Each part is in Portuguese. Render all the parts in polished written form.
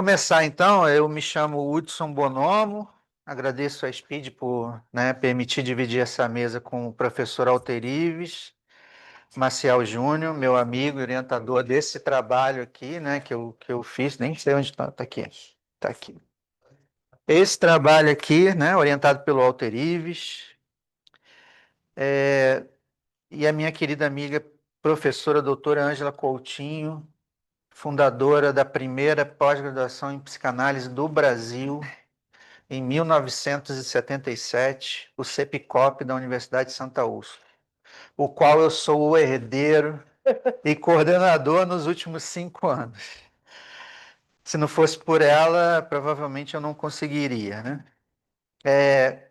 Começar então, eu me chamo Hudson Bonomo, agradeço a Speed por, permitir dividir essa mesa com o professor Alterives Maciel Júnior, meu amigo e orientador desse trabalho aqui, que eu fiz, nem sei onde está aqui, está aqui. Esse trabalho aqui, orientado pelo Alterives, e a minha querida amiga professora doutora Ângela Coutinho, fundadora da primeira pós-graduação em psicanálise do Brasil, em 1977, o CEPICOP da Universidade de Santa Úrsula, o qual eu sou o herdeiro e coordenador nos últimos 5 anos. Se não fosse por ela, provavelmente eu não conseguiria, né?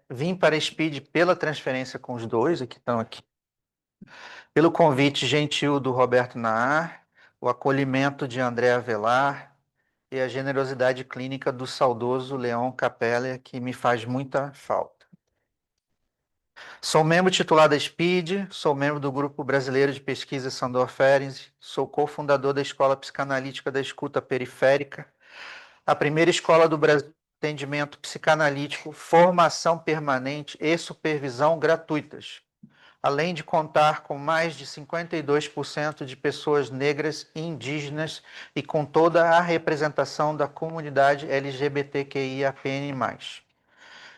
Vim para a SPID pela transferência com os dois, que estão aqui, pelo convite gentil do Roberto Naar, o acolhimento de André Avelar e a generosidade clínica do saudoso Leon Capella, que me faz muita falta. Sou membro titular da SPID, sou membro do Grupo Brasileiro de Pesquisa Sandor Ferenczi, sou cofundador da Escola Psicanalítica da Escuta Periférica, a primeira escola do Brasil de atendimento psicanalítico, formação permanente e supervisão gratuitas, além de contar com mais de 52% de pessoas negras e indígenas e com toda a representação da comunidade LGBTQIAPN+.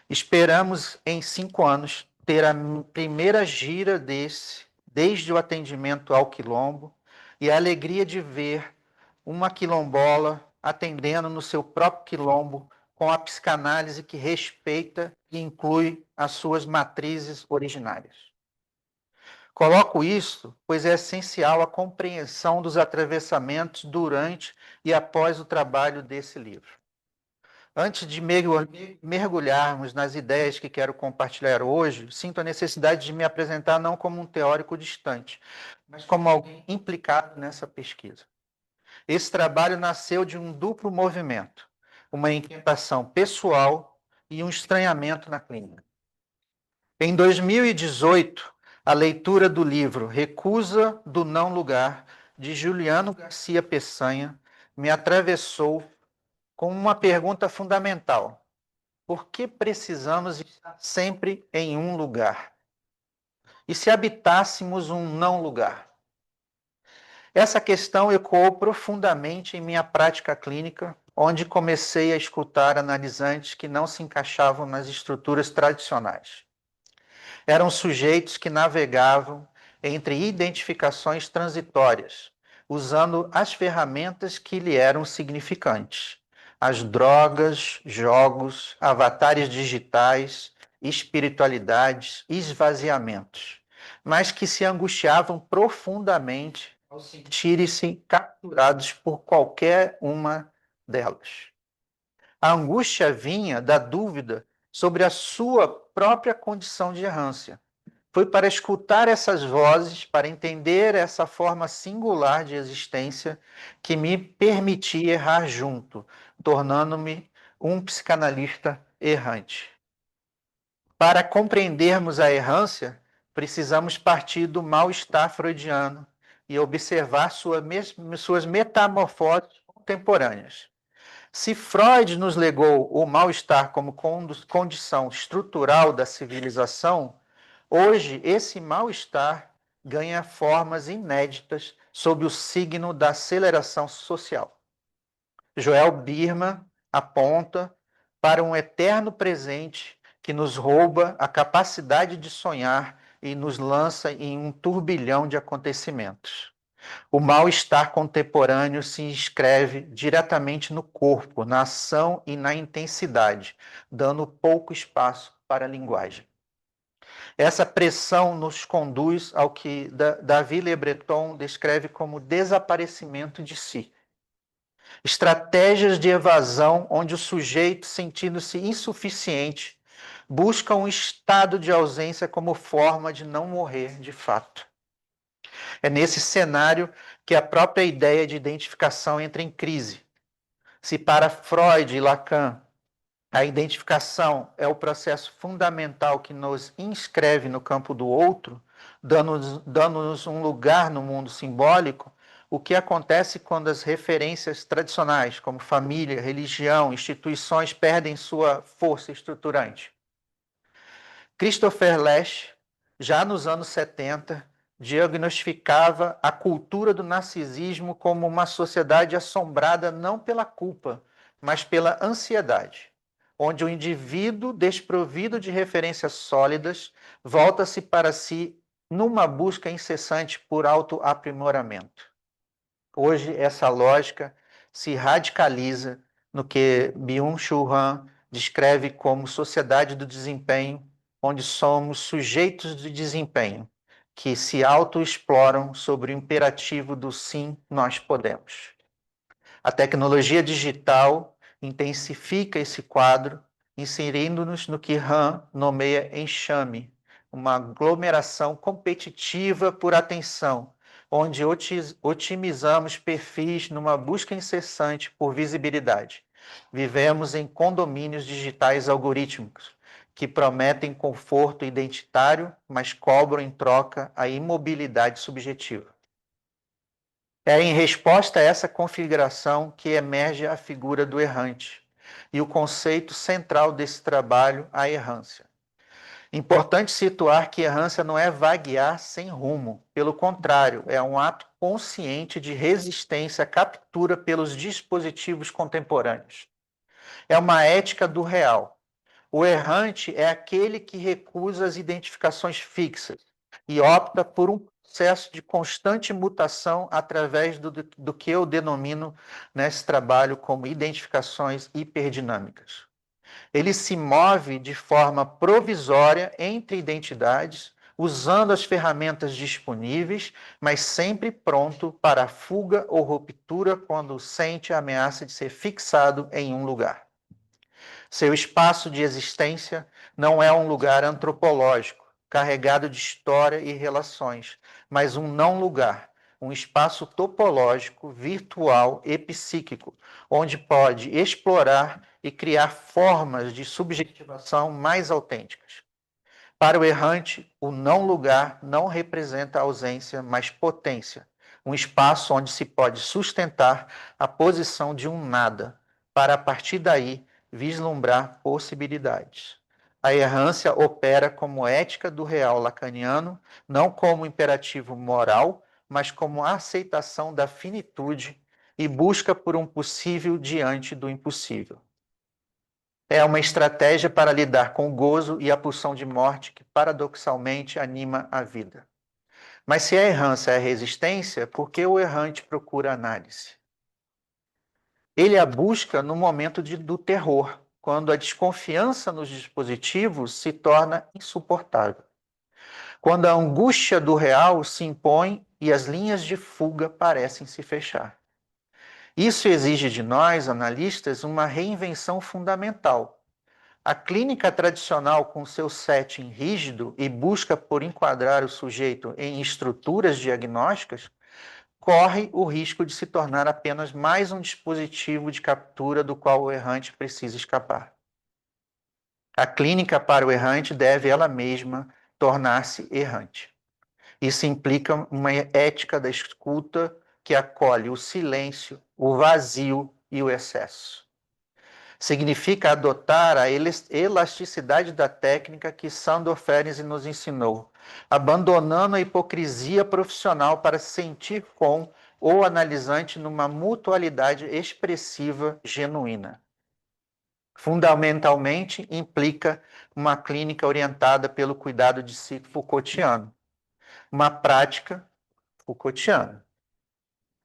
Esperamos, em 5 anos, ter a primeira gira desde o atendimento ao quilombo, e a alegria de ver uma quilombola atendendo no seu próprio quilombo com a psicanálise que respeita e inclui as suas matrizes originárias. Coloco isso, pois é essencial a compreensão dos atravessamentos durante e após o trabalho desse livro. Antes de mergulharmos nas ideias que quero compartilhar hoje, sinto a necessidade de me apresentar não como um teórico distante, mas como alguém implicado nessa pesquisa. Esse trabalho nasceu de um duplo movimento, uma inquietação pessoal e um estranhamento na clínica. Em 2018, a leitura do livro Recusa do Não Lugar, de Juliano Garcia Peçanha, me atravessou com uma pergunta fundamental: por que precisamos estar sempre em um lugar? E se habitássemos um não lugar? Essa questão ecoou profundamente em minha prática clínica, onde comecei a escutar analisantes que não se encaixavam nas estruturas tradicionais. Eram sujeitos que navegavam entre identificações transitórias, usando as ferramentas que lhe eram significantes: as drogas, jogos, avatares digitais, espiritualidades, esvaziamentos, mas que se angustiavam profundamente ao sentirem-se capturados por qualquer uma delas. A angústia vinha da dúvida sobre a sua própria condição de errância. Foi para escutar essas vozes, para entender essa forma singular de existência, que me permiti errar junto, tornando-me um psicanalista errante. Para compreendermos a errância, precisamos partir do mal-estar freudiano e observar suas metamorfoses contemporâneas. Se Freud nos legou o mal-estar como condição estrutural da civilização, hoje esse mal-estar ganha formas inéditas sob o signo da aceleração social. Joel Birman aponta para um eterno presente que nos rouba a capacidade de sonhar e nos lança em um turbilhão de acontecimentos. O mal-estar contemporâneo se inscreve diretamente no corpo, na ação e na intensidade, dando pouco espaço para a linguagem. Essa pressão nos conduz ao que Davi Le Breton descreve como desaparecimento de si. Estratégias de evasão onde o sujeito, sentindo-se insuficiente, busca um estado de ausência como forma de não morrer de fato. É nesse cenário que a própria ideia de identificação entra em crise. Se para Freud e Lacan a identificação é o processo fundamental que nos inscreve no campo do outro, dando-nos um lugar no mundo simbólico, o que acontece quando as referências tradicionais, como família, religião, instituições, perdem sua força estruturante. Christopher Lasch, já nos anos 70, diagnosticava a cultura do narcisismo como uma sociedade assombrada não pela culpa, mas pela ansiedade, onde o indivíduo desprovido de referências sólidas volta-se para si numa busca incessante por autoaprimoramento. Hoje, essa lógica se radicaliza no que Byung-Chul Han descreve como sociedade do desempenho, onde somos sujeitos de desempenho, que se autoexploram sobre o imperativo do sim, nós podemos. A tecnologia digital intensifica esse quadro, inserindo-nos no que Han nomeia enxame, uma aglomeração competitiva por atenção, onde otimizamos perfis numa busca incessante por visibilidade. Vivemos em condomínios digitais algorítmicos, que prometem conforto identitário, mas cobram em troca a imobilidade subjetiva. É em resposta a essa configuração que emerge a figura do errante e o conceito central desse trabalho, a errância. Importante situar que errância não é vaguear sem rumo, pelo contrário, é um ato consciente de resistência à captura pelos dispositivos contemporâneos. É uma ética do real. O errante é aquele que recusa as identificações fixas e opta por um processo de constante mutação através do que eu denomino nesse trabalho como identificações hiperdinâmicas. Ele se move de forma provisória entre identidades, usando as ferramentas disponíveis, mas sempre pronto para a fuga ou ruptura quando sente a ameaça de ser fixado em um lugar. Seu espaço de existência não é um lugar antropológico, carregado de história e relações, mas um não lugar, um espaço topológico, virtual e psíquico, onde pode explorar e criar formas de subjetivação mais autênticas. Para o errante, o não lugar não representa ausência, mas potência, um espaço onde se pode sustentar a posição de um nada, para a partir daí vislumbrar possibilidades. A errância opera como ética do real lacaniano, não como imperativo moral, mas como aceitação da finitude e busca por um possível diante do impossível. É uma estratégia para lidar com o gozo e a pulsão de morte que paradoxalmente anima a vida. Mas se a errância é resistência, por que o errante procura análise? Ele a busca no momento do terror, quando a desconfiança nos dispositivos se torna insuportável. Quando a angústia do real se impõe e as linhas de fuga parecem se fechar. Isso exige de nós, analistas, uma reinvenção fundamental. A clínica tradicional, com seu setting rígido e busca por enquadrar o sujeito em estruturas diagnósticas, corre o risco de se tornar apenas mais um dispositivo de captura do qual o errante precisa escapar. A clínica para o errante deve ela mesma tornar-se errante. Isso implica uma ética da escuta que acolhe o silêncio, o vazio e o excesso. Significa adotar a elasticidade da técnica que Sandor Ferenczi nos ensinou, abandonando a hipocrisia profissional para se sentir com o analisante numa mutualidade expressiva genuína. Fundamentalmente, implica uma clínica orientada pelo cuidado de si Foucaultiano, uma prática Foucaultiana.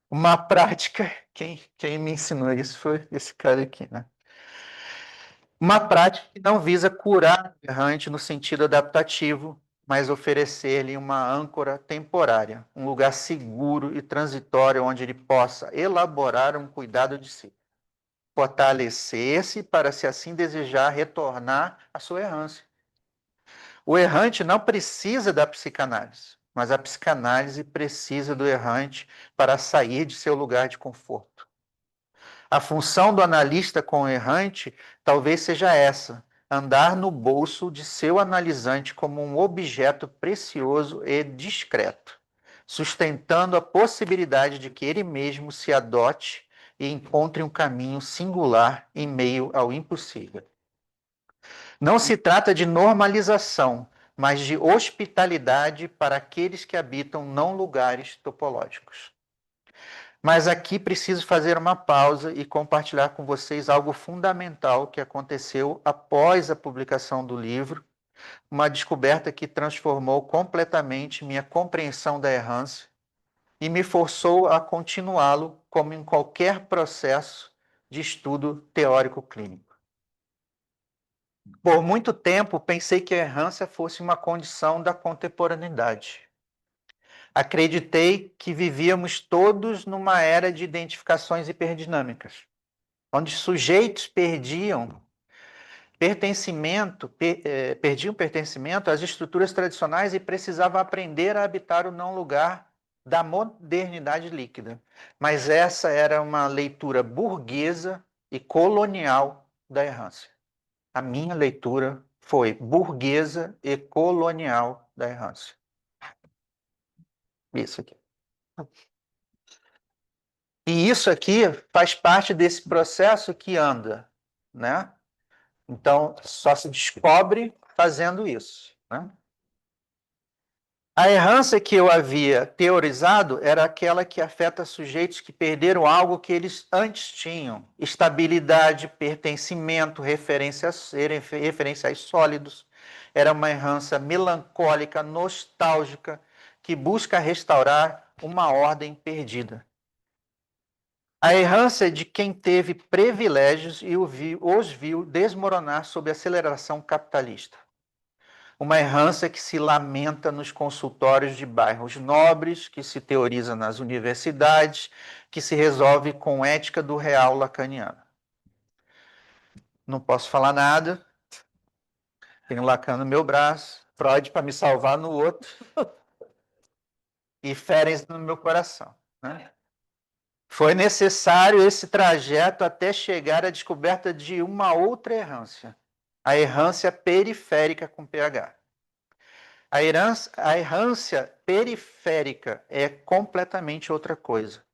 Uma prática, quem me ensinou isso foi esse cara aqui, né? Uma prática que não visa curar o errante no sentido adaptativo, mas oferecer-lhe uma âncora temporária, um lugar seguro e transitório onde ele possa elaborar um cuidado de si, fortalecer-se para, se assim desejar, retornar à sua errância. O errante não precisa da psicanálise, mas a psicanálise precisa do errante para sair de seu lugar de conforto. A função do analista com o errante talvez seja essa: andar no bolso de seu analisante como um objeto precioso e discreto, sustentando a possibilidade de que ele mesmo se adote e encontre um caminho singular em meio ao impossível. Não se trata de normalização, mas de hospitalidade para aqueles que habitam não lugares topológicos. Mas aqui preciso fazer uma pausa e compartilhar com vocês algo fundamental que aconteceu após a publicação do livro, uma descoberta que transformou completamente minha compreensão da errância e me forçou a continuá-lo como em qualquer processo de estudo teórico clínico. Por muito tempo, pensei que a errância fosse uma condição da contemporaneidade. Acreditei que vivíamos todos numa era de identificações hiperdinâmicas, onde sujeitos perdiam pertencimento às estruturas tradicionais e precisavam aprender a habitar o não lugar da modernidade líquida. Mas essa era uma leitura burguesa e colonial da errância. A minha leitura foi burguesa e colonial da errância. Isso aqui. E isso aqui faz parte desse processo que anda, né? Então, só se descobre fazendo isso, né? A errância que eu havia teorizado era aquela que afeta sujeitos que perderam algo que eles antes tinham: estabilidade, pertencimento, referenciais sólidos. Era uma errância melancólica, nostálgica, que busca restaurar uma ordem perdida. A errância de quem teve privilégios e os viu desmoronar sob a aceleração capitalista. Uma errância que se lamenta nos consultórios de bairros nobres, que se teoriza nas universidades, que se resolve com ética do real lacaniano. Não posso falar nada, tenho Lacan no meu braço, Freud para me salvar no outro, e Ferenc no meu coração, né? Foi necessário esse trajeto até chegar à descoberta de uma outra errância, a errância periférica com pH. A errância periférica é completamente outra coisa.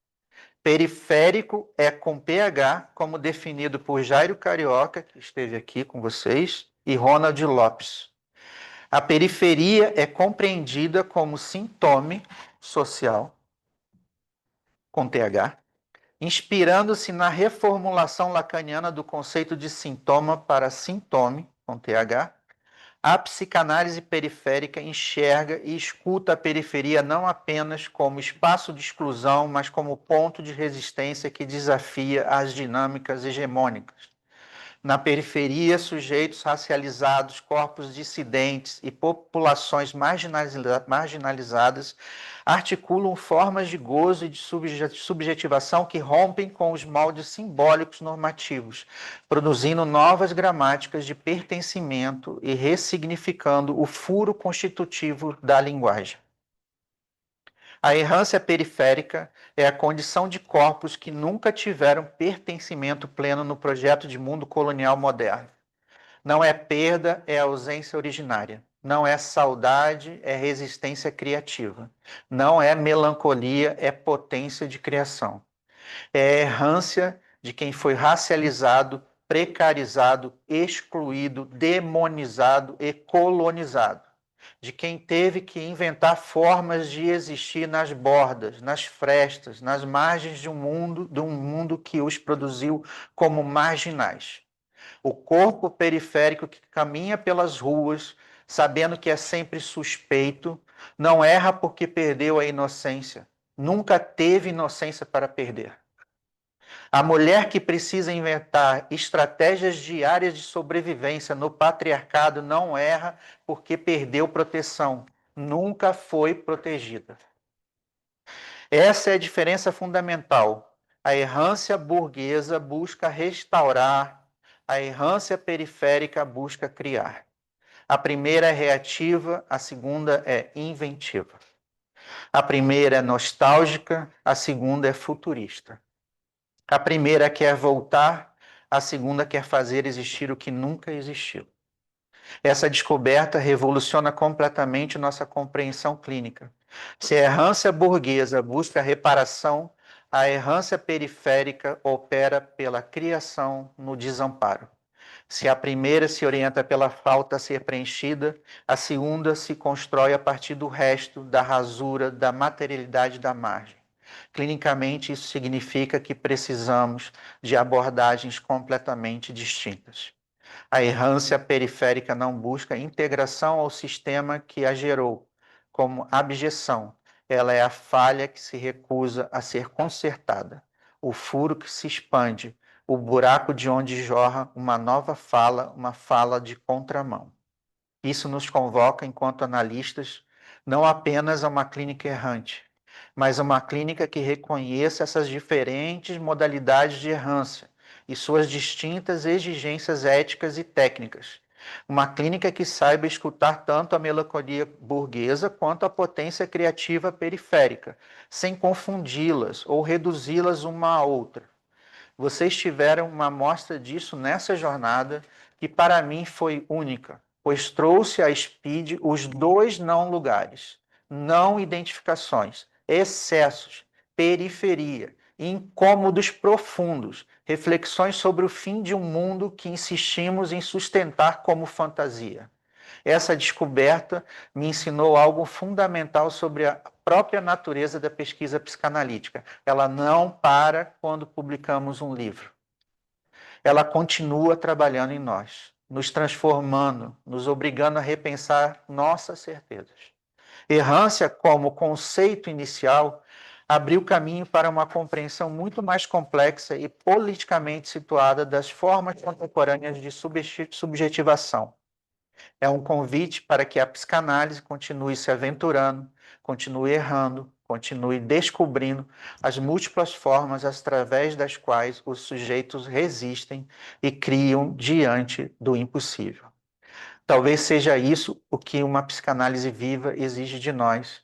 Periférico é com pH, como definido por Jairo Carioca, que esteve aqui com vocês, e Ronald Lopes. A periferia é compreendida como sintoma social, com TH, inspirando-se na reformulação lacaniana do conceito de sintoma para sintome, com TH. A psicanálise periférica enxerga e escuta a periferia não apenas como espaço de exclusão, mas como ponto de resistência que desafia as dinâmicas hegemônicas. Na periferia, sujeitos racializados, corpos dissidentes e populações marginalizadas articulam formas de gozo e de subjetivação que rompem com os moldes simbólicos normativos, produzindo novas gramáticas de pertencimento e ressignificando o furo constitutivo da linguagem. A errância periférica é a condição de corpos que nunca tiveram pertencimento pleno no projeto de mundo colonial moderno. Não é perda, é ausência originária. Não é saudade, é resistência criativa. Não é melancolia, é potência de criação. É errância de quem foi racializado, precarizado, excluído, demonizado e colonizado. De quem teve que inventar formas de existir nas bordas, nas frestas, nas margens de um mundo que os produziu como marginais. O corpo periférico que caminha pelas ruas, sabendo que é sempre suspeito, não erra porque perdeu a inocência. Nunca teve inocência para perder. A mulher que precisa inventar estratégias diárias de sobrevivência no patriarcado não erra porque perdeu proteção. Nunca foi protegida. Essa é a diferença fundamental. A errância burguesa busca restaurar, a errância periférica busca criar. A primeira é reativa, a segunda é inventiva. A primeira é nostálgica, a segunda é futurista. A primeira quer voltar, a segunda quer fazer existir o que nunca existiu. Essa descoberta revoluciona completamente nossa compreensão clínica. Se a errância burguesa busca reparação, a errância periférica opera pela criação no desamparo. Se a primeira se orienta pela falta a ser preenchida, a segunda se constrói a partir do resto, da rasura, da materialidade da margem. Clinicamente, isso significa que precisamos de abordagens completamente distintas. A errância periférica não busca integração ao sistema que a gerou, como abjeção. Ela é a falha que se recusa a ser consertada, o furo que se expande, o buraco de onde jorra uma nova fala, uma fala de contramão. Isso nos convoca, enquanto analistas, não apenas a uma clínica errante, mas a uma clínica que reconheça essas diferentes modalidades de errância e suas distintas exigências éticas e técnicas. Uma clínica que saiba escutar tanto a melancolia burguesa quanto a potência criativa periférica, sem confundi-las ou reduzi-las uma à outra. Vocês tiveram uma amostra disso nessa jornada, que para mim foi única, pois trouxe à Speed os dois não lugares, não identificações, excessos, periferia, incômodos profundos, reflexões sobre o fim de um mundo que insistimos em sustentar como fantasia. Essa descoberta me ensinou algo fundamental sobre a própria natureza da pesquisa psicanalítica. Ela não para quando publicamos um livro. Ela continua trabalhando em nós, nos transformando, nos obrigando a repensar nossas certezas. Errância, como conceito inicial, abriu caminho para uma compreensão muito mais complexa e politicamente situada das formas contemporâneas de subjetivação. É um convite para que a psicanálise continue se aventurando, continue errando, continue descobrindo as múltiplas formas através das quais os sujeitos resistem e criam diante do impossível. Talvez seja isso o que uma psicanálise viva exige de nós.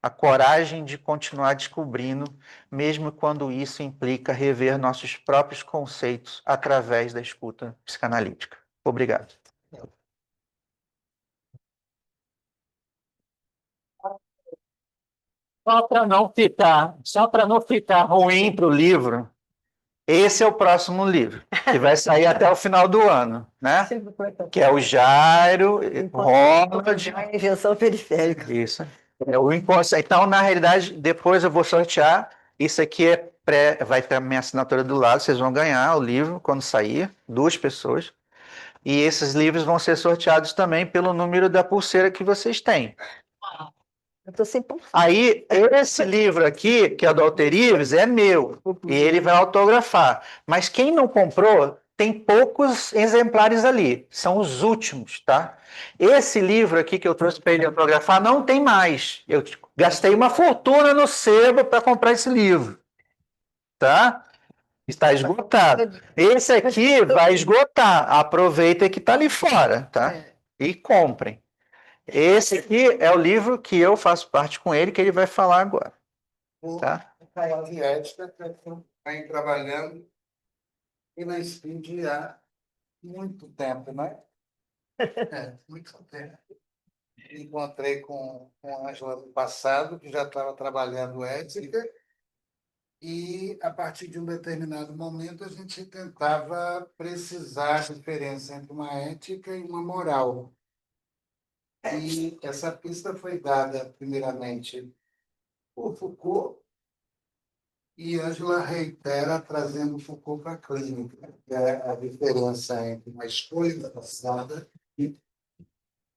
A coragem de continuar descobrindo, mesmo quando isso implica rever nossos próprios conceitos através da escuta psicanalítica. Obrigado. Só para não ficar ruim para o livro, esse é o próximo livro, que vai sair até o final do ano, né? Que é o Jairo Ronald. A invenção periférica. Isso. É o inconsciente. Então, na realidade, depois eu vou sortear. Isso aqui é vai ter a minha assinatura do lado. Vocês vão ganhar o livro quando sair, 2 pessoas. E esses livros vão ser sorteados também pelo número da pulseira que vocês têm. Eu tô sem pulseira. Aí, esse livro aqui, que é do Alter Ives, é meu. E ele vai autografar. Mas quem não comprou, tem poucos exemplares ali. São os últimos, tá? Esse livro aqui que eu trouxe para ele autografar não tem mais. Eu gastei uma fortuna no sebo para comprar esse livro. Tá? Está esgotado. Esse aqui vai esgotar. Aproveita que está ali fora, tá? E comprem. Esse aqui é o livro que eu faço parte com ele, que ele vai falar agora. Tá? De ética, que eu venho trabalhando e na Speed há muito tempo, né? Muito tempo. Encontrei com a Ângela no passado, que já estava trabalhando ética, e a partir de um determinado momento a gente tentava precisar a diferença entre uma ética e uma moral. E essa pista foi dada, primeiramente, por Foucault, e Ângela reitera, trazendo Foucault para a clínica, que é a diferença entre uma escolha forçada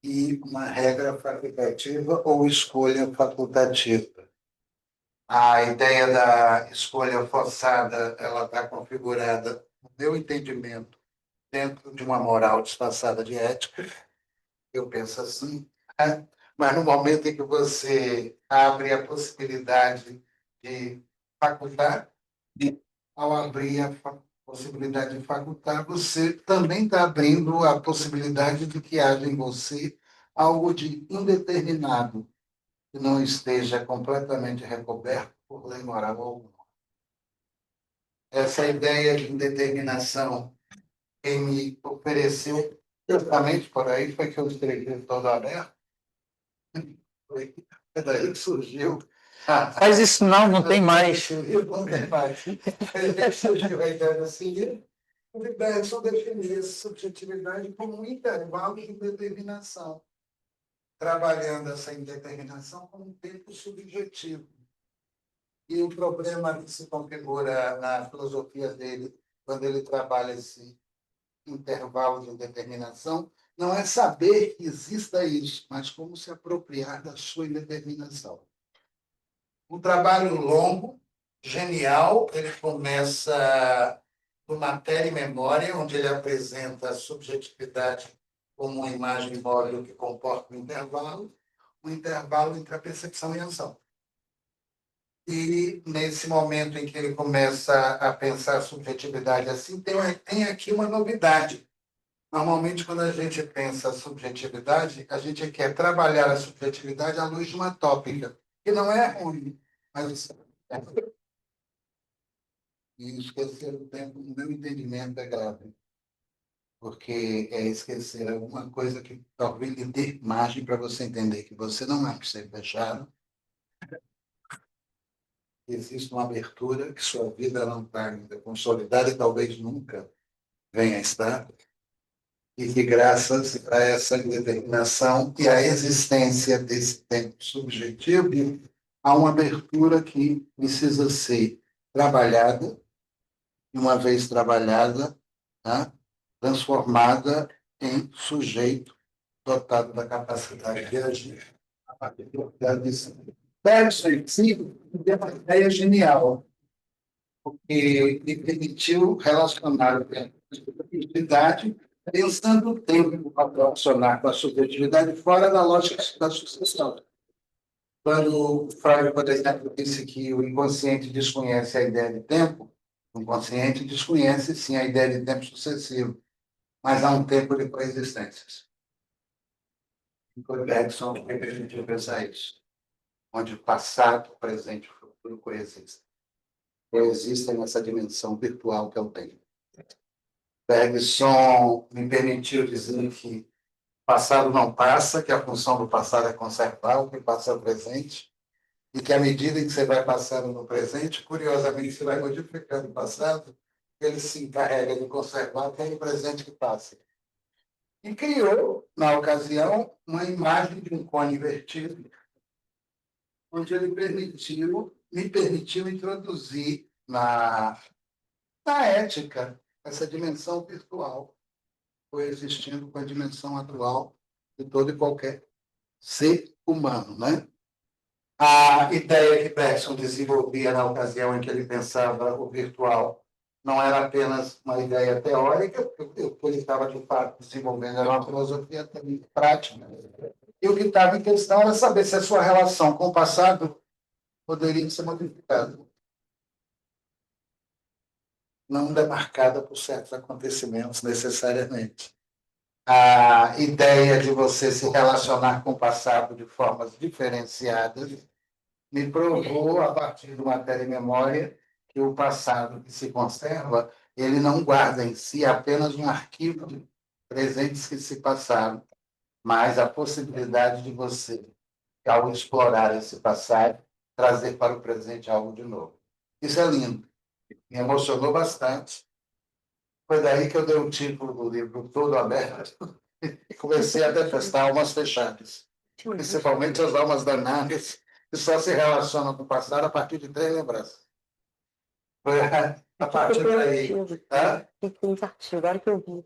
e uma regra facultativa ou escolha facultativa. A ideia da escolha forçada ela está configurada, no meu entendimento, dentro de uma moral disfarçada de ética. Eu penso assim, né? Mas no momento em que você abre a possibilidade de facultar, ao abrir a possibilidade de facultar, você também está abrindo a possibilidade de que haja em você algo de indeterminado, que não esteja completamente recoberto por lei moral alguma. Essa ideia de indeterminação, quem me ofereceu justamente por aí foi que eu escrevi Todo Aberto. Foi É daí que surgiu. Faz isso não tem mais. Não tem mais. É daí que surgiu a ideia da seguir. A ideia é só definir essa subjetividade como um intervalo de determinação, trabalhando essa indeterminação como um tempo subjetivo. E o problema que se configura na filosofia dele, quando ele trabalha esse intervalo de indeterminação, não é saber que exista isso, mas como se apropriar da sua indeterminação. Um trabalho longo, genial, ele começa no Matéria e Memória, onde ele apresenta a subjetividade como uma imagem móvel que comporta um intervalo entre a percepção e a ação. E, nesse momento em que ele começa a pensar a subjetividade assim, tem aqui uma novidade. Normalmente, quando a gente pensa a subjetividade, a gente quer trabalhar a subjetividade à luz de uma tópica, que não é ruim, mas e esquecer o tempo, no meu entendimento, é grave, porque é esquecer alguma coisa que talvez lhe dê margem para você entender que você não é para ser fechado, que existe uma abertura, que sua vida não está ainda consolidada e talvez nunca venha a estar, e que graças a essa determinação e à existência desse tempo subjetivo, há uma abertura que precisa ser trabalhada, e uma vez trabalhada, tá, transformada em sujeito dotado da capacidade de agir. A partir da decisão. Bergson, em si, teve uma ideia genial, porque me permitiu relacionar o tempo com a subjetividade, pensando o tempo para relacionar com a subjetividade fora da lógica da sucessão. Quando Freud, por exemplo, disse que o inconsciente desconhece a ideia de tempo, o inconsciente desconhece, sim, a ideia de tempo sucessivo, mas há um tempo de coexistências. E foi Bergson que permitiu pensar isso, onde o passado, o presente e o futuro coexistem. Coexistem nessa dimensão virtual que é o tempo. Bergson me permitiu dizer que o passado não passa, que a função do passado é conservar o que passa é o presente, e que à medida em que você vai passando no presente, curiosamente, você vai modificando o passado, ele se encarrega de conservar aquele presente que passa. E criou, na ocasião, uma imagem de um cone invertido, onde ele me permitiu introduzir na ética essa dimensão virtual, coexistindo com a dimensão atual de todo e qualquer ser humano, né? A ideia que Bergson desenvolvia na ocasião em que ele pensava o virtual não era apenas uma ideia teórica, porque o que ele estava, de fato, desenvolvendo era uma filosofia também prática. E o que estava em questão era saber se a sua relação com o passado poderia ser modificada, não demarcada por certos acontecimentos necessariamente. A ideia de você se relacionar com o passado de formas diferenciadas me provou, a partir do Matéria e Memória, que o passado que se conserva, ele não guarda em si apenas um arquivo de presentes que se passaram, mas a possibilidade de você, ao explorar esse passado, trazer para o presente algo de novo. Isso é lindo. Me emocionou bastante. Foi daí que eu dei o título do livro todo aberto e comecei a detestar almas fechadas, principalmente as almas danadas, que só se relacionam com o passado a partir de 3 lembranças. Foi a partir daí. Tem esse artigo, agora que eu vi.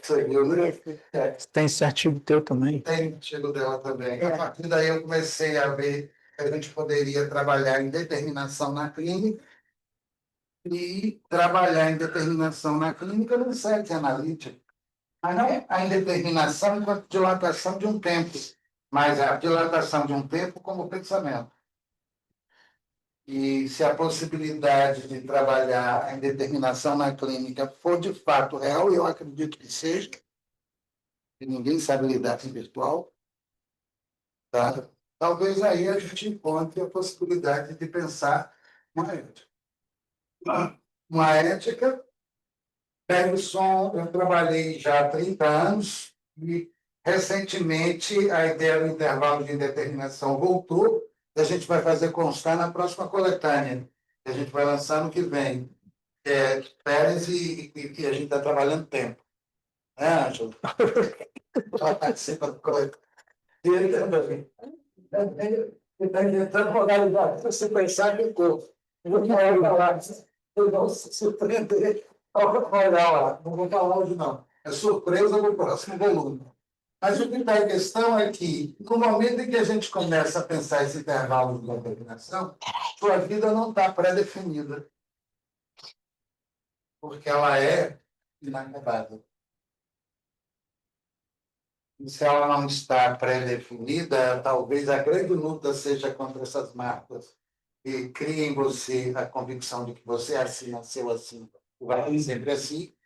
Você viu, né? Tem esse artigo teu também? Tem artigo dela também. A partir daí eu comecei a ver que a gente poderia trabalhar em determinação na clínica e trabalhar em determinação na clínica no set analítico. Mas não é a indeterminação enquanto dilatação de um tempo, mas a dilatação de um tempo como pensamento. E se a possibilidade de trabalhar a indeterminação na clínica for de fato real, e eu acredito que seja, e ninguém sabe lidar com virtual, tá? Talvez aí a gente encontre a possibilidade de pensar uma ética. Uma ética, Bergson, eu trabalhei já há 30 anos e recentemente, a ideia do intervalo de indeterminação voltou, e a gente vai fazer constar na próxima coletânea, que a gente vai lançar no que vem. Férias e a gente está trabalhando tempo. Né, Ângelo? Já participa do coletânea. E ele também. Ele está inventando modalidade. Você pensar que eu vou falar, eu vou se surpreender. Olha lá, não vou falar hoje, não. É surpresa no próximo volume. Mas o que está em questão é que, no momento em que a gente começa a pensar esse intervalo de determinação, sua vida não está pré-definida, porque ela é inacabada. E se ela não está pré-definida, talvez a grande luta seja contra essas marcas que criem em você a convicção de que você é assim, nasceu assim, vai ser sempre assim,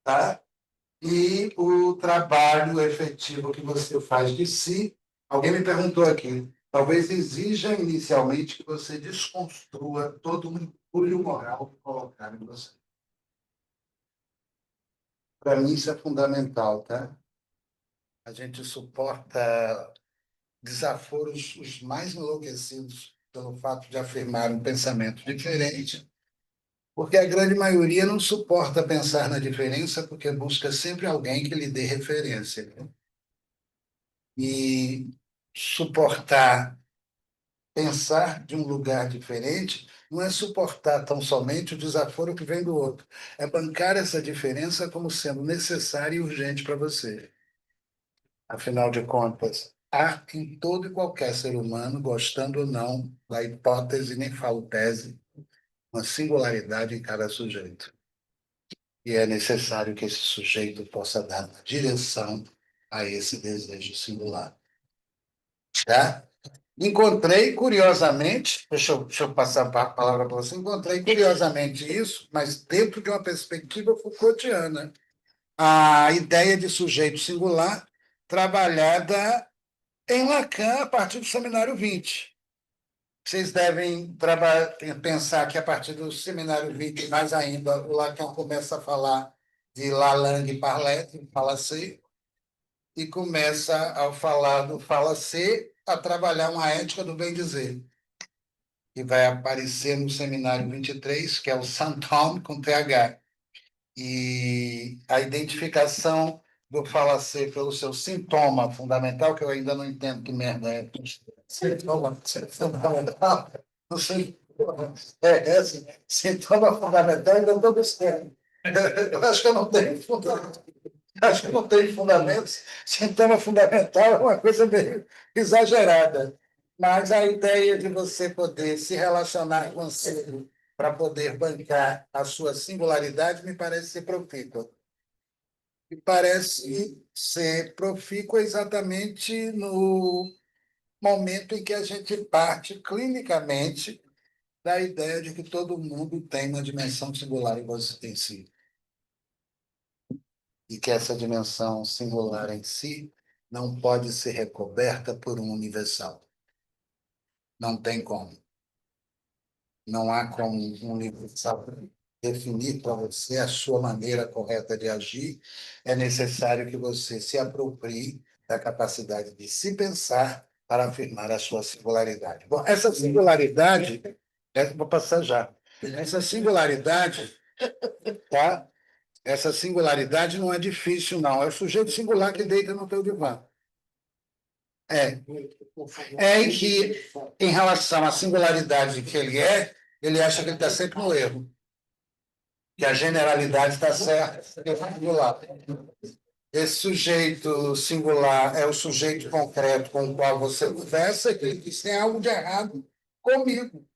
tá? E o trabalho efetivo que você faz de si. Alguém me perguntou aqui, talvez exija inicialmente que você desconstrua todo o entulho moral que colocaram em você. Para mim isso é fundamental, tá? A gente suporta desaforos os mais enlouquecidos pelo fato de afirmar um pensamento diferente, porque a grande maioria não suporta pensar na diferença porque busca sempre alguém que lhe dê referência, né? E suportar pensar de um lugar diferente não é suportar tão somente o desaforo que vem do outro, é bancar essa diferença como sendo necessária e urgente para você. Afinal de contas, há em todo e qualquer ser humano, gostando ou não da hipótese, nem falo tese, uma singularidade em cada sujeito. E é necessário que esse sujeito possa dar uma direção a esse desejo singular. Tá? Encontrei, curiosamente, deixa eu passar a palavra para você, encontrei curiosamente isso, mas dentro de uma perspectiva Foucaultiana. A ideia de sujeito singular trabalhada em Lacan a partir do Seminário 20. Vocês devem pensar que a partir do Seminário 20, mais ainda, o Lacan começa a falar de Lalande e Parlet, Fallacer, e começa, ao falar do Fallacer, a trabalhar uma ética do bem-dizer, que vai aparecer no Seminário 23, que é o Saint-Homme com TH. E a identificação do Fallacer pelo seu sintoma fundamental, que eu ainda não entendo que merda é. Sintoma fundamental? Não sei. Assim, sintoma fundamental, ainda estou buscando. Eu acho que eu não tenho fundamento. Acho que não tem fundamentos. Sintoma fundamental é uma coisa meio exagerada. Mas a ideia de você poder se relacionar com o ser para poder bancar a sua singularidade me parece ser profícua. E parece ser profícua exatamente no momento em que a gente parte clinicamente da ideia de que todo mundo tem uma dimensão singular em si. E que essa dimensão singular em si não pode ser recoberta por um universal. Não tem como. Não há como um universal definir para você a sua maneira correta de agir. É necessário que você se aproprie da capacidade de se pensar para afirmar a sua singularidade. Bom, essa singularidade, vou passar já. Essa singularidade, tá? Essa singularidade não é difícil, não. É o sujeito singular que deita no teu divã. É em que, em relação à singularidade que ele acha que ele está sempre no erro. Que a generalidade está certa, que é singular. Esse sujeito singular é o sujeito concreto com o qual você conversa, que ele diz: tem algo de errado comigo,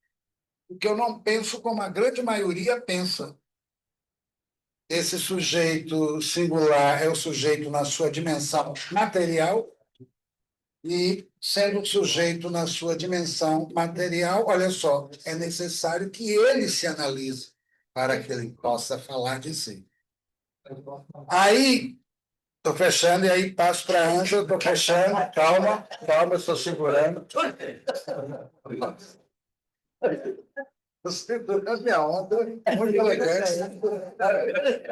porque eu não penso como a grande maioria pensa. Esse sujeito singular é o sujeito na sua dimensão material, e, sendo um sujeito na sua dimensão material, olha só, é necessário que ele se analise para que ele possa falar de si. Aí, estou fechando, e aí passo para a Ângela, estou fechando, calma, estou segurando. Estou segurando minha onda, muito elegante.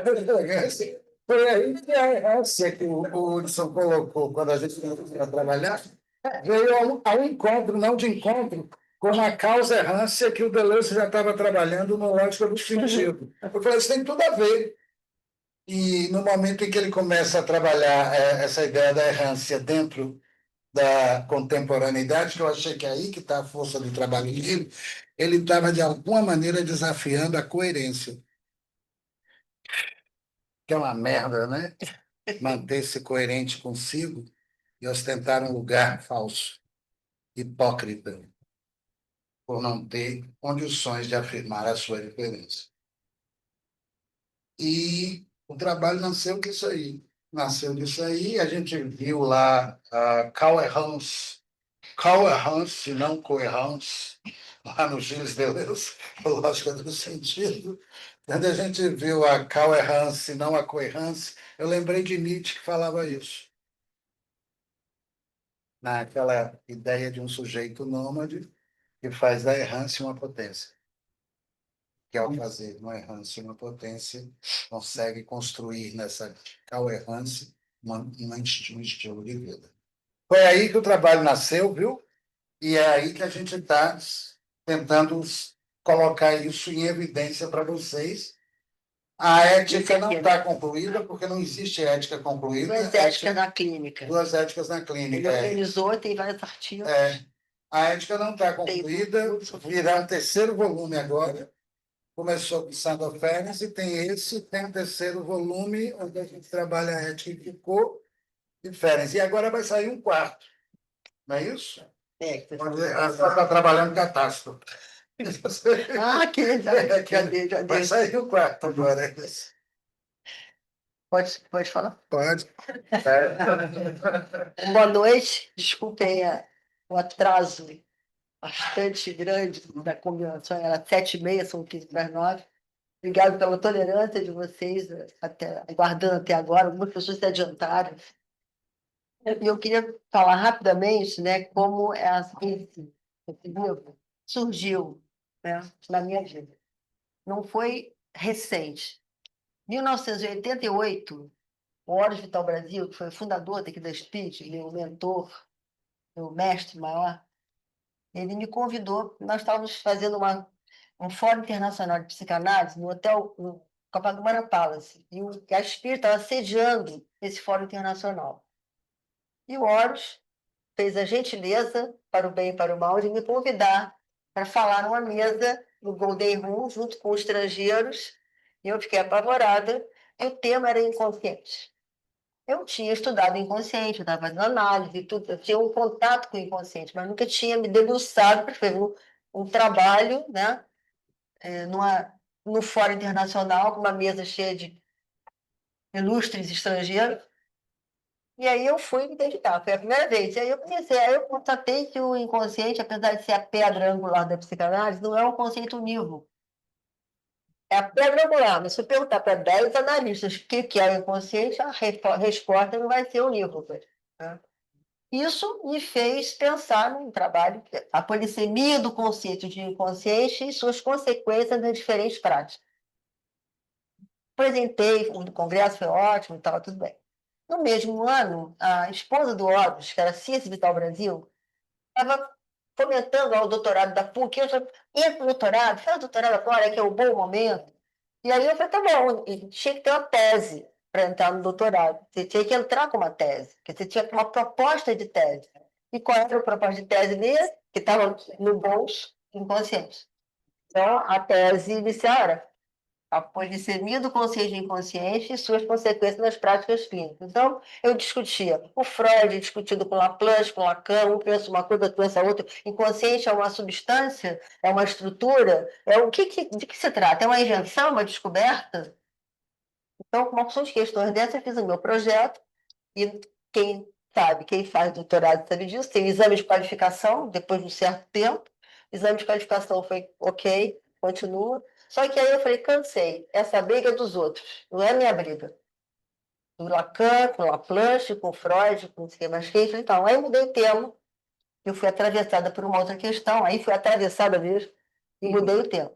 Muito elegante. Foi aí que a essa que o Hudson colocou quando a gente começou a trabalhar, veio ao encontro, não de encontro, com a causa errância que o Deleuze já estava trabalhando no Lógica do Sentido. Eu falei, isso tem tudo a ver. E no momento em que ele começa a trabalhar essa ideia da errância dentro da contemporaneidade, que eu achei que é aí que está a força do trabalho dele, ele estava, de alguma maneira, desafiando a coerência. Que é uma merda, né? Manter-se coerente consigo e ostentar um lugar falso, hipócrita, por não ter condições de afirmar a sua diferença. E o trabalho nasceu disso aí. Nasceu disso aí, a gente viu lá a coerência, não coerência, lá no Gilles Deleuze, Lógica do Sentido. Quando a gente viu a coerência, não a coerência, eu lembrei de Nietzsche que falava isso. Naquela ideia de um sujeito nômade que faz da errância uma potência. Que ao fazer uma errância uma potência, consegue construir nessa coerência um estilo de vida. Foi aí que o trabalho nasceu, viu? E é aí que a gente está tentando colocar isso em evidência para vocês. A ética não está concluída, porque não existe ética concluída. Duas éticas na clínica. Duas éticas na Ele clínica. organizou, tem vários artigos. A ética não está concluída, virá um terceiro volume agora. Começou com Sandor Ferenczi, e tem um terceiro volume, onde a gente trabalha a ética e Foucault e Ferenczi. E agora vai sair um quarto, não é isso? Onde ela está trabalhando catástrofe. Que legal. Já Vai sair o quarto agora. Pode falar? Pode. Boa noite. Desculpem o atraso bastante grande da combinação. Era 7h30, são 8h45. Obrigado pela tolerância de vocês, aguardando até agora. Algumas pessoas se adiantaram. Eu queria falar rapidamente, né, como esse livro surgiu, né, na minha vida. Não foi recente. Em 1988, o Horus Vital Brasil, que foi o fundador daqui da Spirit, meu mentor, meu mestre maior, ele me convidou. Nós estávamos fazendo um fórum internacional de psicanálise no hotel no Copacabana Palace, e a Spirit estava sediando esse fórum internacional. E o Horus fez a gentileza, para o bem e para o mal, de me convidar para falar numa mesa no Golden Room, junto com estrangeiros, e eu fiquei apavorada, e o tema era inconsciente. Eu tinha estudado inconsciente, eu estava fazendo análise e tudo, eu tinha um contato com o inconsciente, mas nunca tinha me debruçado para fazer um trabalho, né, no Fórum Internacional, com uma mesa cheia de ilustres estrangeiros. E aí eu fui me dedicar, foi a primeira vez. E aí eu constatei que o inconsciente, apesar de ser a pedra angular da psicanálise, não é um conceito unívoco. É a pedra angular, mas se eu perguntar para 10 analistas o que é o inconsciente, a resposta não vai ser unívoca. Né? Isso me fez pensar num trabalho, a polissemia do conceito de inconsciente e suas consequências nas diferentes práticas. Apresentei, o congresso foi ótimo e tal, tudo bem. No mesmo ano, a esposa do Horus, que era Ciência Vital Brasil, estava fomentando o doutorado da PUC. Eu falei, entra no doutorado, faz o doutorado agora, que é o bom momento. E aí eu falei, tá bom, e tinha que ter uma tese para entrar no doutorado. Você tinha que entrar com uma tese, porque você tinha uma proposta de tese. E qual era a proposta de tese dele? Que estava no bolso inconsciente. Então, a tese inicial era a polissemia do consciente e inconsciente e suas consequências nas práticas clínicas. Então, eu discutia o Freud, discutido com Laplace, com Lacan, um pensa uma coisa, outro pensa outra. Inconsciente é uma substância, é uma estrutura, de que se trata? É uma invenção, uma descoberta? Então, com uma opção de questões dessas, eu fiz o meu projeto e quem sabe, quem faz doutorado sabe disso, tem exame de qualificação depois de um certo tempo. O exame de qualificação foi ok, continua. Só que aí eu falei, cansei, essa briga é dos outros, não é minha briga. Do Lacan, com Laplace, com Freud, com não sei mais quem. Então, aí eu mudei o tema, eu fui atravessada por uma outra questão, aí fui atravessada mesmo e mudei o tema.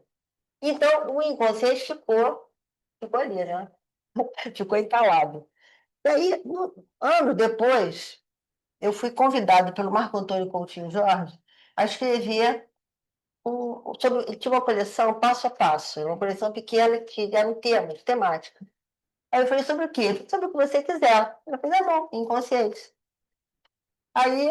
Então, o inconsciente ficou ali, né? ficou entalado. E aí, anos depois, eu fui convidada pelo Marco Antônio Coutinho Jorge a escrever tinha uma coleção passo a passo, uma coleção pequena que era um tema, de temática. Aí eu falei, sobre o quê? Sobre o que você quiser. Eu falei, bom, inconsciente. Aí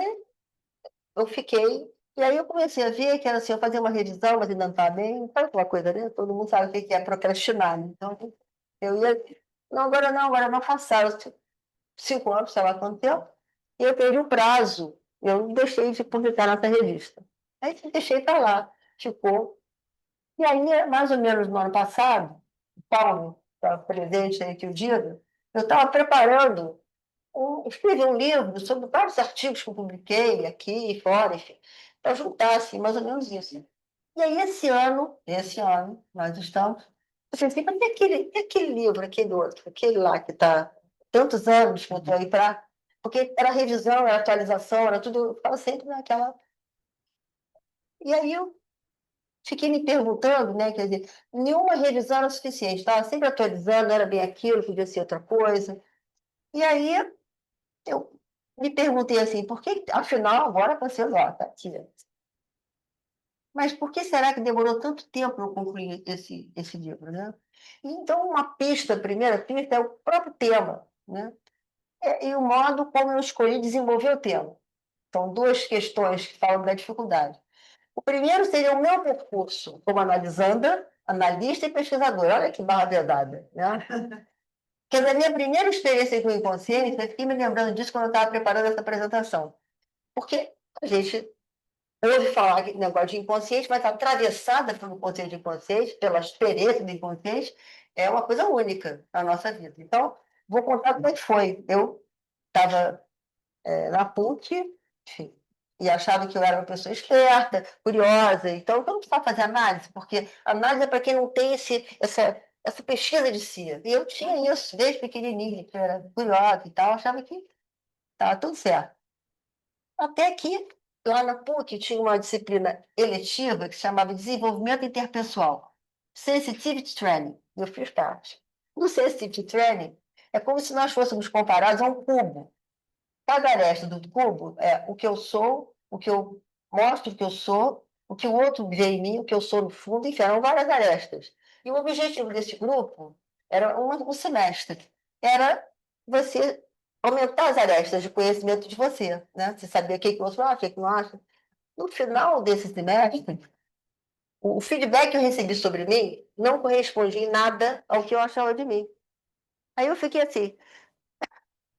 eu fiquei, e aí eu comecei a ver que era assim, eu fazia uma revisão, mas ainda não estava bem, sabe aquela coisa, né? Todo mundo sabe o que é procrastinar, né? Então, eu ia, não, agora não passaram 5 anos, sei lá quanto tempo, e eu perdi o prazo, eu deixei de publicar nessa revista. Aí deixei para lá, ficou. E aí, mais ou menos no ano passado, o Paulo está presente aí que eu digo, eu estava preparando, escrevi um livro sobre vários artigos que eu publiquei aqui e fora, enfim, para juntar, assim, mais ou menos isso. E aí, esse ano, nós estamos, eu assim, mas e aquele livro, aquele outro, aquele lá que está tantos anos que eu estou aí para... Porque era revisão, era atualização, era tudo, eu ficava sempre naquela... E aí eu fiquei me perguntando, né? Quer dizer, nenhuma revisão era suficiente, estava sempre atualizando, não era bem aquilo, podia ser outra coisa. E aí eu me perguntei assim, por que, afinal, agora você lá, tá aqui. Mas por que será que demorou tanto tempo para eu concluir esse livro, né? Então, uma pista, a primeira pista é o próprio tema, né? E o modo como eu escolhi desenvolver o tema. São duas questões que falam da dificuldade. O primeiro seria o meu percurso como analisanda, analista e pesquisadora. Olha que barra vedada, né? Porque na minha primeira experiência com o inconsciente, eu fiquei me lembrando disso quando eu estava preparando essa apresentação. Porque a gente ouve falar que negócio de inconsciente, mas atravessada pelo conceito de inconsciente, pela experiência do inconsciente, é uma coisa única na nossa vida. Então, vou contar como é que foi. Eu estava na PUC, enfim, e achava que eu era uma pessoa esperta, curiosa. Então, eu não precisava fazer análise, porque análise é para quem não tem essa pesquisa de si. E eu tinha isso desde pequenininha, que eu era curiosa e tal, achava que estava tudo certo. Até que, lá na PUC, tinha uma disciplina eletiva que se chamava Desenvolvimento Interpessoal, Sensitivity Training. Eu fiz parte. No Sensitivity Training, é como se nós fôssemos comparados a um cubo. Cada aresta do cubo é o que eu sou, o que eu mostro que eu sou, o que o outro vê em mim, o que eu sou no fundo, enfim, eram várias arestas. E o objetivo desse grupo era um semestre. Era você aumentar as arestas de conhecimento de você, né? Você saber o que o outro acha, o que não acha. No final desse semestre, o feedback que eu recebi sobre mim não correspondia em nada ao que eu achava de mim. Aí eu fiquei assim,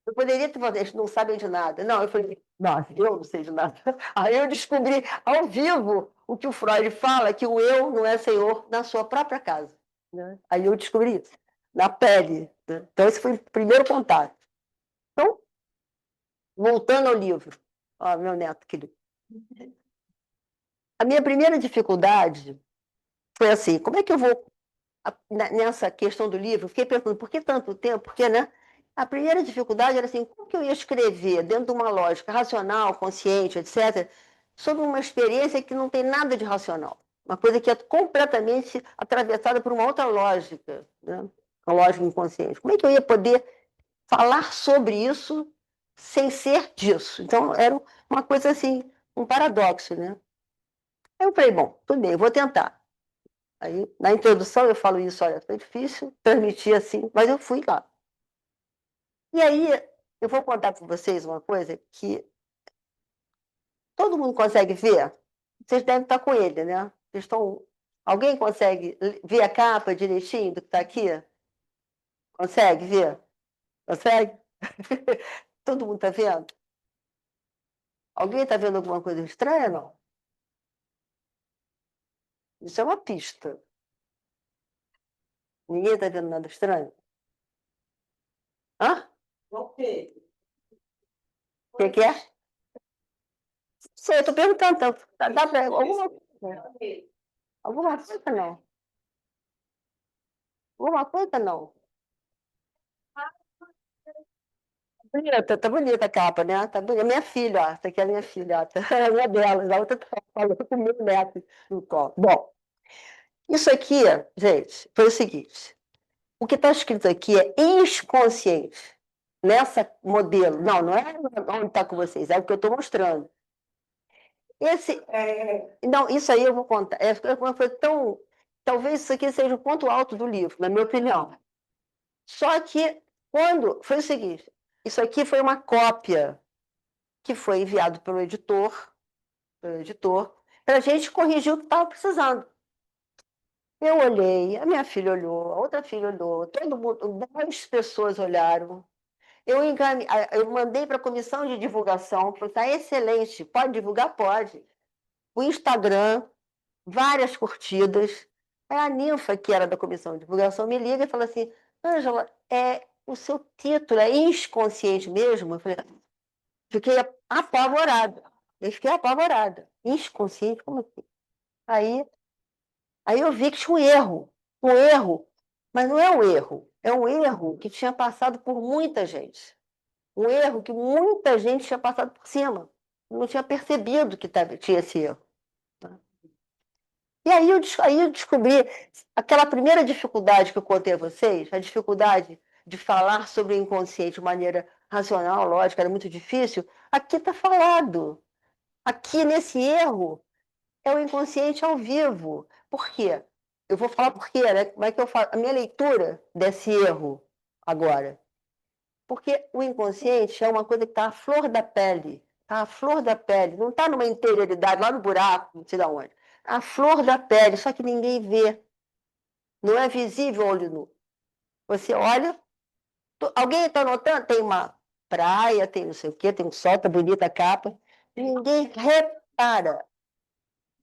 eu poderia ter falado, eles não sabem de nada. Não, eu falei, nossa, eu não sei de nada. Aí eu descobri ao vivo o que o Freud fala, que o eu não é senhor na sua própria casa. Né? Aí eu descobri isso, na pele. Né? Então, esse foi o primeiro contato. Então, voltando ao livro, ó, meu neto querido. A minha primeira dificuldade foi assim, como é que eu vou, nessa questão do livro, fiquei pensando, por que tanto tempo? Porque, né? A primeira dificuldade era assim, como que eu ia escrever dentro de uma lógica racional, consciente, etc., sobre uma experiência que não tem nada de racional. Uma coisa que é completamente atravessada por uma outra lógica, né? A lógica inconsciente. Como é que eu ia poder falar sobre isso sem ser disso? Então, era uma coisa assim, um paradoxo, né? Aí eu falei, bom, tudo bem, eu vou tentar. Aí, na introdução, eu falo isso, olha, foi difícil transmitir assim, mas eu fui lá. E aí, eu vou contar para vocês uma coisa que todo mundo consegue ver. Vocês devem estar com ele, né? Vocês estão... Alguém consegue ver a capa direitinho do que está aqui? Consegue ver? Consegue? Todo mundo está vendo? Alguém está vendo alguma coisa estranha, não? Isso é uma pista. Ninguém está vendo nada estranho? Hã? O que é? Sei, eu estou perguntando. Então, dá para alguma coisa? Alguma coisa não? Alguma coisa não? Bonita, tá bonita a capa, né? Tá bonita. Minha filha, ó. Essa aqui é a minha filha, ó. É uma delas. A outra tá falando com o meu neto no colo. Bom, isso aqui, gente, foi o seguinte. O que está escrito aqui é inconsciente. Nessa modelo. Não, não é onde está com vocês, é o que eu estou mostrando. Não, isso aí eu vou contar. Foi tão. Talvez isso aqui seja o ponto alto do livro, na minha opinião. Só que quando. Foi o seguinte: isso aqui foi uma cópia que foi enviado pelo editor, para a gente corrigir o que estava precisando. Eu olhei, a minha filha olhou, a outra filha olhou, todo mundo, 10 pessoas olharam. Eu mandei para a comissão de divulgação, falei, está excelente, pode divulgar? Pode. O Instagram, várias curtidas. Aí a Ninfa, que era da comissão de divulgação, me liga e fala assim, Ângela, o seu título é inconsciente mesmo? Eu falei, fiquei apavorada. Eu fiquei apavorada. Inconsciente, como assim? Aí, aí eu vi que tinha um erro, mas não é um erro que tinha passado por muita gente. Um erro que muita gente tinha passado por cima. Não tinha percebido que tinha esse erro. E aí eu descobri aquela primeira dificuldade que eu contei a vocês, a dificuldade de falar sobre o inconsciente de maneira racional, lógica, era muito difícil. Aqui está falado. Aqui nesse erro é o inconsciente ao vivo. Por quê? Eu vou falar por quê, né? Como é que eu falo? A minha leitura desse erro agora. Porque o inconsciente é uma coisa que está à flor da pele. Está à flor da pele. Não está numa interioridade, lá no buraco, não sei de onde. À flor da pele, só que ninguém vê. Não é visível ao olho nu. Você olha. Alguém está notando? Tem uma praia, tem não sei o quê, tem um sol, tá bonita a capa. Ninguém repara.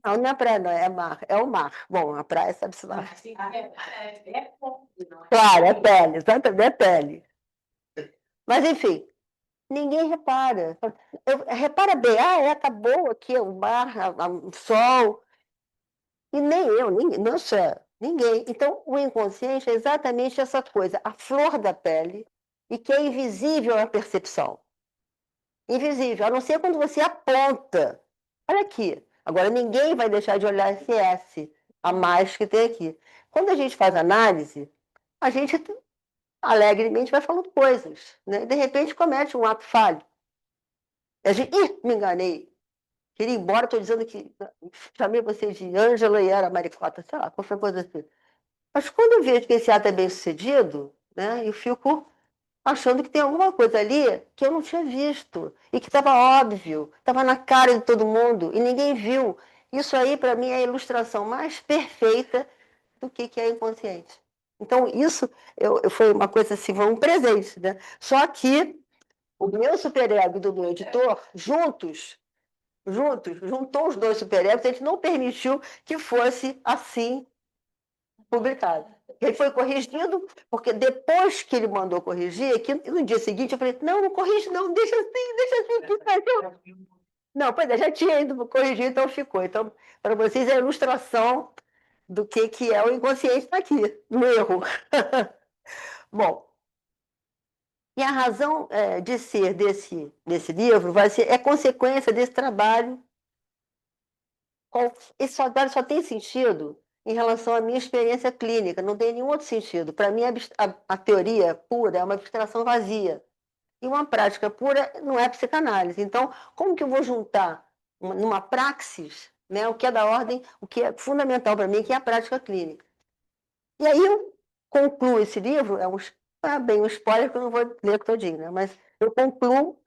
Não, não é praia, não, é mar. É o mar. Bom, a praia sabe-se lá. Claro, é pele, exatamente, é pele. Mas, enfim, ninguém repara. Repara bem, acabou aqui o mar, o sol. E nem eu, nossa, ninguém. Então, o inconsciente é exatamente essa coisa, a flor da pele, e que é invisível à percepção. Invisível, a não ser quando você aponta. Olha aqui. Agora, ninguém vai deixar de olhar esse S a mais que tem aqui. Quando a gente faz análise, a gente alegremente vai falando coisas, né? De repente comete um ato falho. A gente, me enganei. Queria ir embora, estou dizendo que chamei você de Ângela e era Maricota, sei lá, qualquer coisa assim. Mas quando eu vejo que esse ato é bem sucedido, né, eu fico achando que tem alguma coisa ali que eu não tinha visto e que estava óbvio, estava na cara de todo mundo e ninguém viu. Isso aí, para mim, é a ilustração mais perfeita do que é inconsciente. Então, isso foi uma coisa assim, foi um presente. Né? Só que o meu superego e do meu editor, juntou os dois superegos, a gente não permitiu que fosse assim publicado. Ele foi corrigido, porque depois que ele mandou corrigir, que no dia seguinte eu falei, não corrige não, deixa assim, que saiu. Não, pois é, já tinha ido corrigir, então ficou. Então, para vocês, é a ilustração do que é o inconsciente está aqui, no erro. Bom, e a razão de ser desse livro é consequência desse trabalho. Esse trabalho só tem sentido em relação à minha experiência clínica, não tem nenhum outro sentido. Para mim, a teoria pura é uma abstração vazia. E uma prática pura não é psicanálise. Então, como que eu vou juntar numa praxis, né, o que é da ordem, o que é fundamental para mim, que é a prática clínica? E aí eu concluo esse livro, bem um spoiler que eu não vou ler todinho, né, mas eu concluo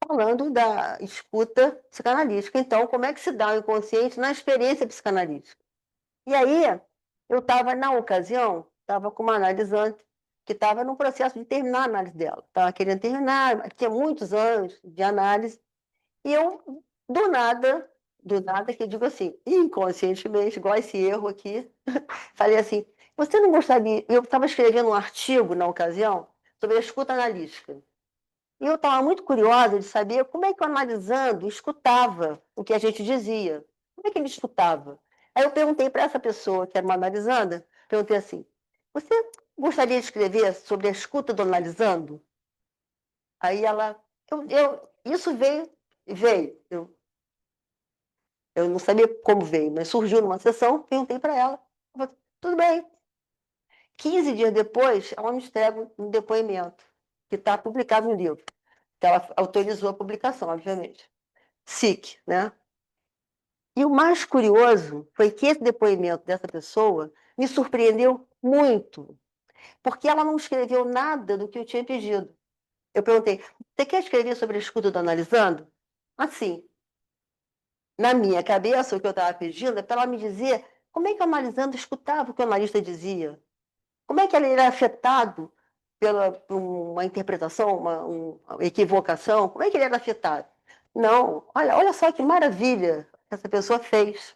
falando da escuta psicanalítica. Então, como é que se dá o inconsciente na experiência psicanalítica? E aí, eu estava, na ocasião, estava com uma analisante que estava no processo de terminar a análise dela. Estava querendo terminar, tinha muitos anos de análise, e eu, do nada, que eu digo assim, inconscientemente, igual esse erro aqui, falei assim, você não gostaria... Eu estava escrevendo um artigo, na ocasião, sobre a escuta analítica. E eu estava muito curiosa de saber como é que o analisando escutava o que a gente dizia. Como é que ele escutava? Aí eu perguntei para essa pessoa, que era uma analisanda, perguntei assim, você gostaria de escrever sobre a escuta do analisando? Aí ela, isso veio. Eu não sabia como veio, mas surgiu numa sessão, perguntei para ela. Falei, tudo bem. 15 dias depois, ela me entrega um depoimento, que está publicado no livro, que ela autorizou a publicação, obviamente. SIC, né? E o mais curioso foi que esse depoimento dessa pessoa me surpreendeu muito, porque ela não escreveu nada do que eu tinha pedido. Eu perguntei, você quer escrever sobre a escuta do analisando? Assim, na minha cabeça, o que eu estava pedindo é para ela me dizer como é que o analisando escutava o que o analista dizia. Como é que ele era afetado por uma interpretação, uma equivocação? Como é que ele era afetado? Não, olha só que maravilha que essa pessoa fez.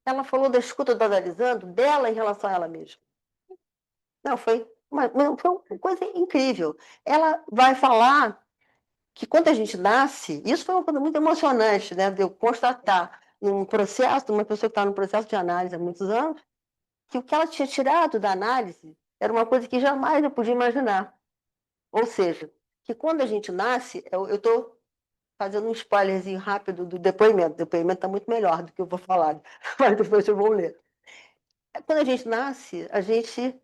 Ela falou da escuta do analisando dela em relação a ela mesma. Não, foi uma coisa incrível. Ela vai falar que quando a gente nasce, isso foi uma coisa muito emocionante, né? De eu constatar num processo, uma pessoa que está no processo de análise há muitos anos, que o que ela tinha tirado da análise era uma coisa que jamais eu podia imaginar. Ou seja, que quando a gente nasce, eu estou fazendo um spoilerzinho rápido do depoimento. O depoimento está muito melhor do que eu vou falar, mas depois eu vou ler. Quando a gente nasce, a gente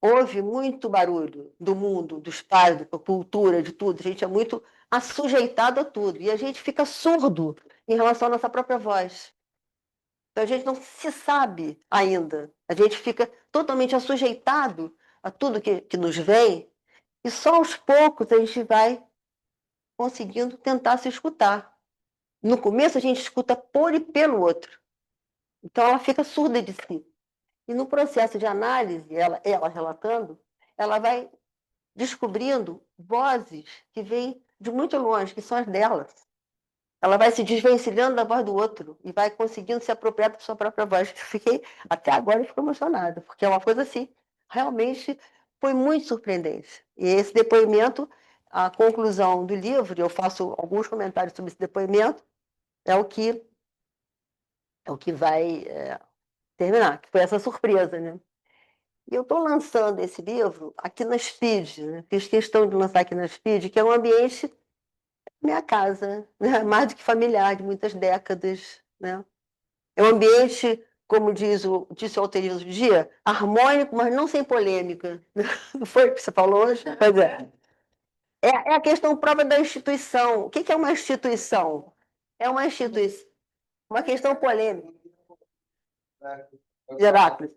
ouve muito barulho do mundo, dos pais, da cultura, de tudo. A gente é muito assujeitado a tudo. E a gente fica surdo em relação à nossa própria voz. Então a gente não se sabe ainda. A gente fica totalmente assujeitado a tudo que nos vem. E só aos poucos a gente vai conseguindo tentar se escutar. No começo a gente escuta por e pelo outro. Então ela fica surda de si. E no processo de análise, ela relatando, ela vai descobrindo vozes que vêm de muito longe, que são as delas. Ela vai se desvencilhando da voz do outro e vai conseguindo se apropriar da sua própria voz. Até agora, eu fico emocionada, porque é uma coisa assim, realmente foi muito surpreendente. E esse depoimento, a conclusão do livro, eu faço alguns comentários sobre esse depoimento, é o que, vai terminar, que foi essa surpresa, né? E eu estou lançando esse livro aqui na SPID, né? Fiz questão de lançar aqui na SPID, que é um ambiente, minha casa, né? Mais do que familiar, de muitas décadas. Né? É um ambiente, como disse o autor outro dia, harmônico, mas não sem polêmica. Não foi o que você falou hoje? Pois é. É a questão própria da instituição. O que é uma instituição? É uma instituição, uma questão polêmica. Heráclito.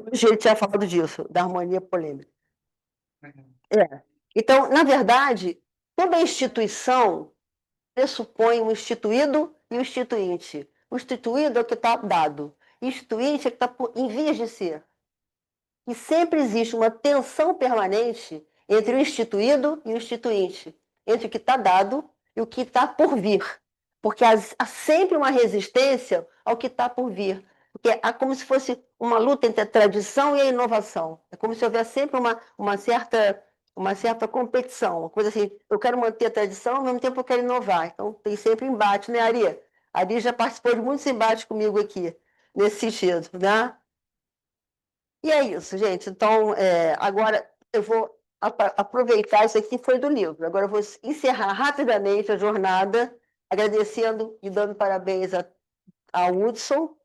Hoje ele tinha falado disso, da harmonia polêmica. Então, na verdade, toda instituição pressupõe um instituído e um instituinte. O instituído é o que está dado. O instituinte é o que está em vias de ser. E sempre existe uma tensão permanente entre o instituído e o instituinte, entre o que está dado e o que está por vir. Porque há sempre uma resistência ao que está por vir. Porque é como se fosse uma luta entre a tradição e a inovação. É como se houvesse sempre uma certa competição, uma coisa assim, eu quero manter a tradição, ao mesmo tempo eu quero inovar. Então tem sempre embate, né, Ari? A Ari já participou de muitos embates comigo aqui, nesse sentido, né? E é isso, gente. Então, agora eu vou aproveitar, isso aqui foi do livro, agora eu vou encerrar rapidamente a jornada, agradecendo e dando parabéns ao Hudson,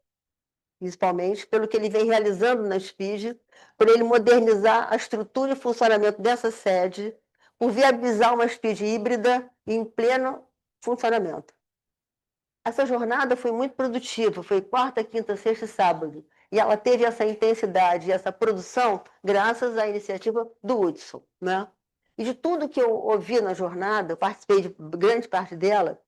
principalmente, pelo que ele vem realizando na SPID, por ele modernizar a estrutura e funcionamento dessa sede, por viabilizar uma SPID híbrida em pleno funcionamento. Essa jornada foi muito produtiva, foi quarta, quinta, sexta e sábado. E ela teve essa intensidade e essa produção graças à iniciativa do Hudson. Né? E de tudo que eu ouvi na jornada, eu participei de grande parte dela,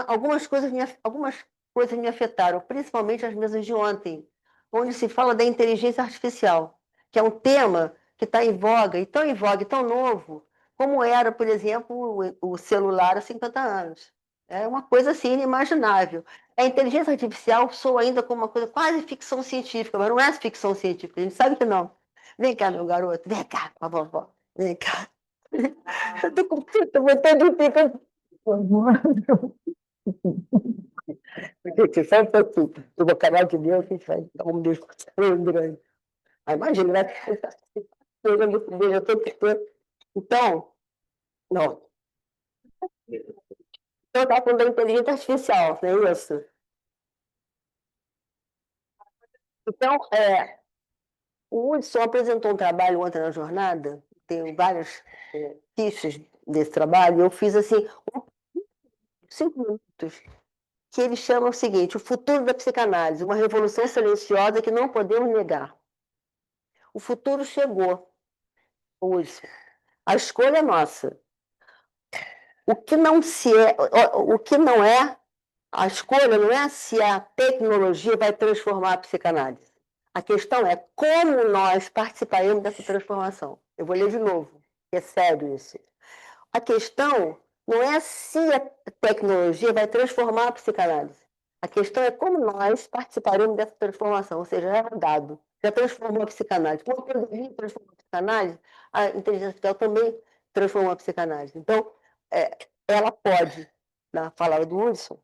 algumas coisas me afetaram, principalmente as mesas de ontem, onde se fala da inteligência artificial, que é um tema que está em voga, e tão novo, como era, por exemplo, o celular há 50 anos. É uma coisa assim inimaginável. A inteligência artificial soa ainda como uma coisa quase ficção científica, mas não é ficção científica, a gente sabe que não. Vem cá, meu garoto, vem cá, com a vovó, vem cá. Eu estou botando pica. Gente, só um pouquinho. No canal de Deus, a gente vai dar um beijo grande. Aí, imagina, né? Beijo todo. Então, não. Eu estava falando da inteligência artificial, não é isso? Então, o Hudson apresentou um trabalho ontem na jornada, tem várias fichas desse trabalho, eu fiz assim, 5 minutos, que ele chama o seguinte: o futuro da psicanálise, uma revolução silenciosa que não podemos negar. O futuro chegou, Hudson. A escolha é nossa. O que não é, a escolha não é se a tecnologia vai transformar a psicanálise. A questão é como nós participaremos dessa transformação. Eu vou ler de novo, é sério isso. A questão não é se a tecnologia vai transformar a psicanálise. A questão é como nós participaremos dessa transformação, ou seja, é um dado. Já transformou a psicanálise. Como a pandemia transformou a psicanálise, a inteligência artificial também transformou a psicanálise. Então, ela pode, na palavra do Hudson,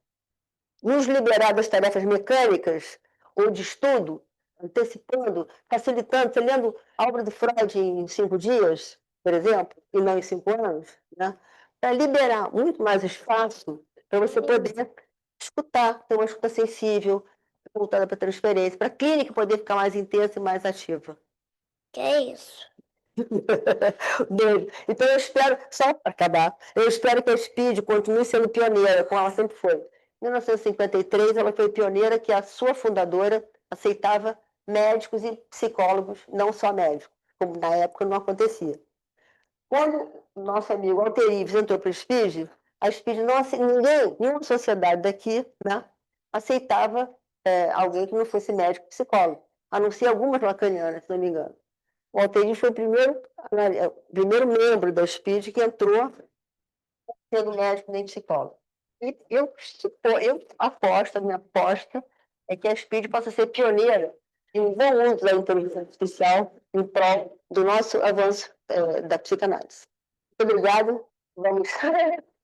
nos liberar das tarefas mecânicas ou de estudo, antecipando, facilitando, você lendo a obra do Freud em 5 dias, por exemplo, e não em 5 anos, né? Para liberar muito mais espaço para você poder escutar, ter uma escuta sensível, voltada para a transferência, para a clínica poder ficar mais intensa e mais ativa. Que é isso? Beijo. Então, eu espero, só para acabar, eu espero que a SPID continue sendo pioneira, como ela sempre foi. Em 1953, ela foi pioneira que a sua fundadora aceitava médicos e psicólogos, não só médicos, como na época não acontecia. Quando o nosso amigo Walter Ives entrou para a SPID não ninguém, nenhuma sociedade daqui, né, aceitava alguém que não fosse médico e psicólogo, a não ser algumas lacanianas, se não me engano. O Walter Ives foi o primeiro membro da SPID que entrou sendo médico nem psicólogo. E eu aposto, a minha aposta é que a SPID possa ser pioneira em um bom uso da inteligência artificial em prol do nosso avanço da psicanálise. Muito obrigada. Vamos